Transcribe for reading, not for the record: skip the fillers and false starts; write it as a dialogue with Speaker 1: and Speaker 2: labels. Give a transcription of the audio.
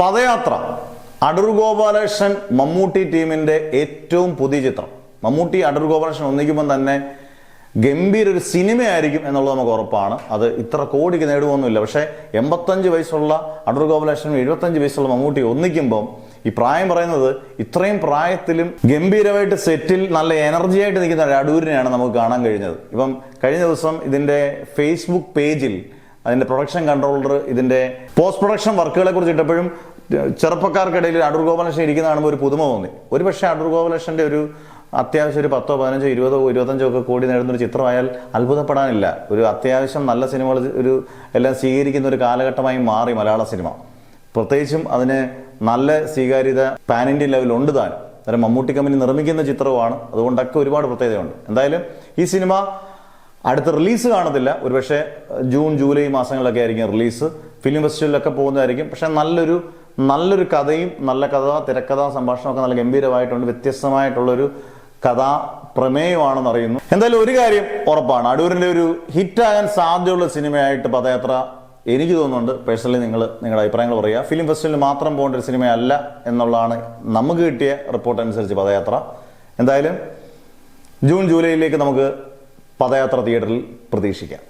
Speaker 1: പദയാത്ര അടൂർ ഗോപാലകൃഷ്ണൻ മമ്മൂട്ടി ടീമിന്റെ ഏറ്റവും പുതിയ ചിത്രം. മമ്മൂട്ടി അടൂർ ഗോപാലകൃഷ്ണൻ ഒന്നിക്കുമ്പോൾ തന്നെ ഗംഭീര ഒരു സിനിമയായിരിക്കും എന്നുള്ളത് നമുക്ക് ഉറപ്പാണ്. അത് ഇത്ര കോടിക്ക് നേടുമൊന്നുമില്ല. പക്ഷേ 85 വയസ്സുള്ള അടൂർ ഗോപാലകൃഷ്ണനും 75 വയസ്സുള്ള മമ്മൂട്ടി ഒന്നിക്കുമ്പോൾ ഈ പ്രായം പറയുന്നത് ഇത്രയും പ്രായത്തിലും ഗംഭീരമായിട്ട് സെറ്റിൽ നല്ല എനർജി ആയിട്ട് നിൽക്കുന്ന ഒരു അടൂരിനെയാണ് നമുക്ക് കാണാൻ കഴിഞ്ഞത്. ഇപ്പം കഴിഞ്ഞ ദിവസം ഇതിന്റെ ഫേസ്ബുക്ക് പേജിൽ അതിന്റെ പ്രൊഡക്ഷൻ കൺട്രോളർ ഇതിന്റെ പോസ്റ്റ് പ്രൊഡക്ഷൻ വർക്കുകളെ കുറിച്ച് ഇട്ടപ്പോഴും ചെറുപ്പക്കാർക്കിടയിൽ അടൂർ ഗോപാലകൃഷ്ണൻ ഇരിക്കുന്ന കാണുമ്പോൾ ഒരു പുതുമ തോന്നി. ഒരു പക്ഷേ അടൂർ ഗോപാലകൃഷ്ണന്റെ ഒരു അത്യാവശ്യം ഒരു 10, 15, 20, 25 ഒക്കെ കോടി നേടുന്ന ഒരു ചിത്രമായാൽ അത്ഭുതപ്പെടാനില്ല. ഒരു അത്യാവശ്യം നല്ല സിനിമകൾ ഒരു എല്ലാം സ്വീകരിക്കുന്ന ഒരു കാലഘട്ടമായി മാറി മലയാള സിനിമ. പ്രത്യേകിച്ചും അതിന് നല്ല സ്വീകാര്യത പാൻ ഇന്ത്യൻ ലെവലുണ്ട് താനും. അന്നേരം മമ്മൂട്ടി കമ്പനി നിർമ്മിക്കുന്ന ചിത്രവുമാണ്. അതുകൊണ്ടൊക്കെ ഒരുപാട് പ്രത്യേകതയുണ്ട്. എന്തായാലും ഈ സിനിമ അടുത്ത റിലീസ് കാണത്തില്ല. ഒരുപക്ഷെ ജൂൺ, ജൂലൈ മാസങ്ങളിലൊക്കെ ആയിരിക്കും റിലീസ്. ഫിലിം ഫെസ്റ്റിവലിലൊക്കെ പോകുന്നതായിരിക്കും. പക്ഷെ നല്ലൊരു കഥയും നല്ല കഥ, തിരക്കഥ, സംഭാഷണമൊക്കെ നല്ല ഗംഭീരമായിട്ടുണ്ട്. വ്യത്യസ്തമായിട്ടുള്ളൊരു കഥാ പ്രമേയമാണെന്ന് അറിയുന്നു. എന്തായാലും ഒരു കാര്യം ഉറപ്പാണ്, അടൂരിന്റെ ഒരു ഹിറ്റാകാൻ സാധ്യതയുള്ള സിനിമയായിട്ട് പദയാത്ര എനിക്ക് തോന്നുന്നുണ്ട്. പേഴ്സണലി നിങ്ങളുടെ അഭിപ്രായങ്ങൾ പറയുക. ഫിലിം ഫെസ്റ്റിവലിൽ മാത്രം പോകേണ്ട ഒരു സിനിമയല്ല എന്നുള്ളതാണ് നമുക്ക് കിട്ടിയ റിപ്പോർട്ട് അനുസരിച്ച് പദയാത്ര. എന്തായാലും ജൂൺ, ജൂലൈയിലേക്ക് നമുക്ക് പദയാത്ര തിയേറ്ററിൽ പ്രതീക്ഷിക്കാം.